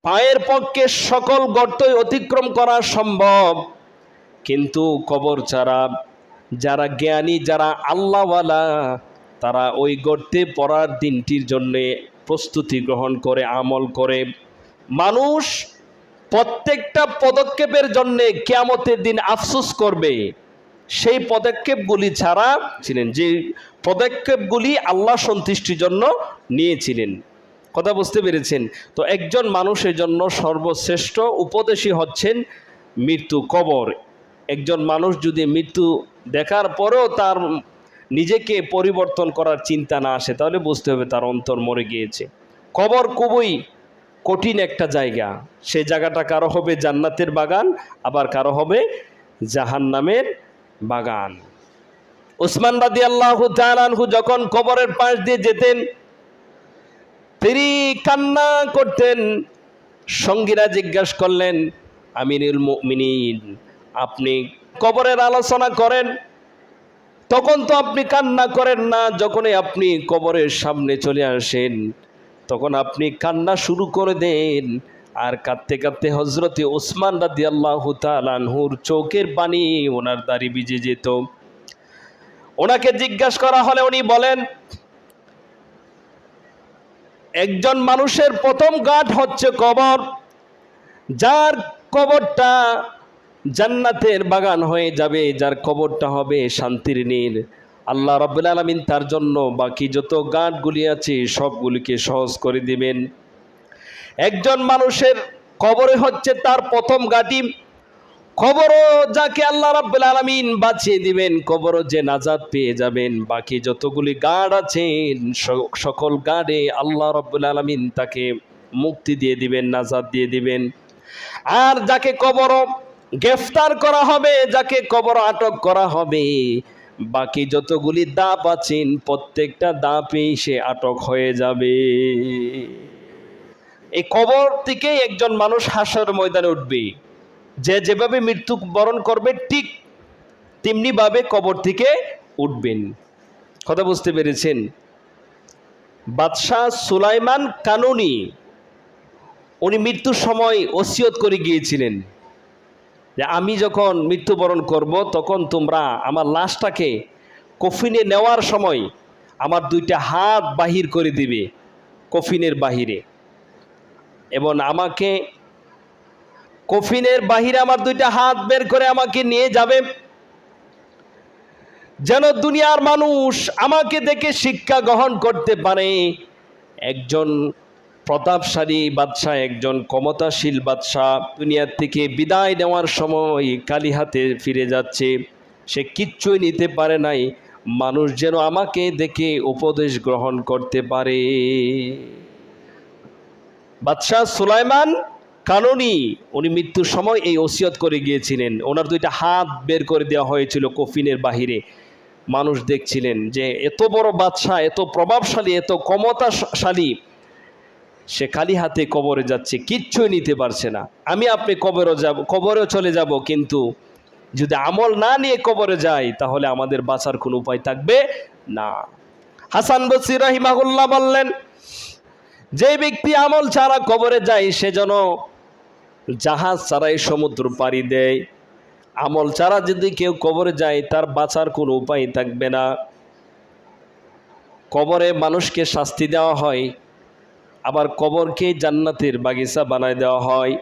পায়ের পক্ষে সকল গর্তই অতিক্রম করা সম্ভব, কিন্তু কবর ছাড়া যারা জ্ঞানী, যারা আল্লাহওয়ালা, তারা ওই গর্তে পড়ার দিনটির জন্যে প্রস্তুতি গ্রহণ করে, আমল করে। মানুষ প্রত্যেকটা পদক্ষেপের জন্যে কিয়ামতের দিন আফসোস করবে। সেই পদক্ষেপগুলি ছাড়া ছিলেন, যে পদক্ষেপগুলি আল্লাহ সন্তুষ্টির জন্য নিয়েছিলেন। কথা বুঝতে পেরেছেন? তো একজন মানুষের জন্য সর্বশ্রেষ্ঠ উপদেশই হচ্ছেন মৃত্যু, কবর। একজন মানুষ যদি মৃত্যু দেখার পরেও তার নিজেকে পরিবর্তন করার চিন্তা না আসে, তাহলে বুঝতে হবে তার অন্তর মরে গিয়েছে। কবর খুবই কঠিন একটা জায়গা। সেই জায়গাটা কারো হবে জান্নাতের বাগান, আবার কারো হবে জাহান্নামের বাগান। উসমান রাদিয়াল্লাহু তাআলা আনহু যখন কবরের পাশ দিয়ে যেতেন, তিনি কান্না করতেন। সঙ্গীরা জিজ্ঞাসা করলেন, আমিরুল মুমিনিন, আপনি কবরের আলোচনা করেন, তখন তো আপনি কান্না করেন না, যখনই আপনি কবরের সামনে চলে আসেন তখন আপনি কান্না শুরু করে দেন। আর কাঁদতে কাঁদতে হযরতে উসমান রাদিয়াল্লাহু তাআলা আনহুর চোখের পানি ওনার দাড়ি ভিজে যেত। ওনাকে জিজ্ঞাসা করা হলে উনি বলেন, একজন মানুষের প্রথম ঘাট হচ্ছে কবর। যার কবরটা জান্নাতের বাগান হয়ে যাবে, যার কবরটা হবে শান্তির নীড়, আল্লাহ রাব্বুল আলামিন তার জন্য বাকি যত ঘাটগুলি আছে সবগুলিকে সহজ করে দিবেন। একজন মানুষের কবরে হচ্ছে তার প্রথম ঘাঁটি। কবরও যাকে আল্লাহ রাব্বুল আলামিন বাঁচিয়ে দিবেন, কবরও যে নাজাত পেয়ে যাবেন, বাকি যতগুলি গাড় আছেন সকল গাড়ে আল্লাহ রাব্বুল আলামিন তাকে মুক্তি দিয়ে দিবেন, নাজাত দিয়ে দিবেন। আর যাকে কবর গ্রেফতার করা হবে, যাকে কবর আটক করা হবে, বাকি যতগুলি দাপ আছেন প্রত্যেকটা দাপেই সে আটক হয়ে যাবে। এই কবর থেকে একজন মানুষ হাসর ময়দানে উঠবে। যে যেভাবে মৃত্যু বরণ করবে ঠিক তেমনি ভাবে কবর থেকে উঠবেন। কথা বুঝতে পেরেছেন? বাদশাহ সুলাইমান কানুনি উনি মৃত্যুর সময় ওসিয়ত করে গিয়েছিলেন যে আমি যখন মৃত্যুবরণ করব তখন তোমরা আমার লাশটাকে কফিনে নেওয়ার সময় আমার দুইটা হাত বাহির করে দিবে কফিনের বাহিরে, এবং আমাকে কফিনের বাহিরে আমার দুইটা হাত বের করে আমাকে নিয়ে যাবে, যেন দুনিয়ার মানুষ আমাকে দেখে শিক্ষা গ্রহণ করতে পারে। একজন প্রতাপশালী বাদশাহ, একজন ক্ষমতাশীল বাদশাহ দুনিয়ার থেকে বিদায় নেওয়ার সময় খালি হাতে ফিরে যাচ্ছে, সে কিচ্ছুই নিতে পারে নাই, মানুষ যেন আমাকে দেখে উপদেশ গ্রহণ করতে পারে। বাদশাহ সুলাইমান কানুনি উনি মৃত্যুর সময় এই ওসিয়ত করে গিয়েছিলেন। ওনার দুইটা হাত বের করে দেওয়া হয়েছিল কফিনের বাহিরে। মানুষ দেখছিলেন যে এত বড় বাদশাহ, এত প্রভাবশালী, এত ক্ষমতাশালী, সে খালি হাতে কবরে যাচ্ছে, কিচ্ছুই নিতে পারছে না। আমি আপনি কবরেও চলে যাব, কিন্তু যদি আমল না নিয়ে কবরে যাই তাহলে আমাদের বাঁচার কোনো উপায় থাকবে না। হাসান বসরি রাহিমাহুল্লাহ বললেন, যে ব্যক্তি আমল ছাড়া কবরে যায় সে যেন জাহাজ ছাড়াই সমুদ্র পাড়ি দেয়। আমল ছাড়া যদি কেউ কবরে যায় তার বাঁচার কোনো উপায় থাকবে না। কবরে মানুষকে শাস্তি দেওয়া হয়, আবার কবরকে জান্নাতের বাগিচা বানায় দেওয়া হয়।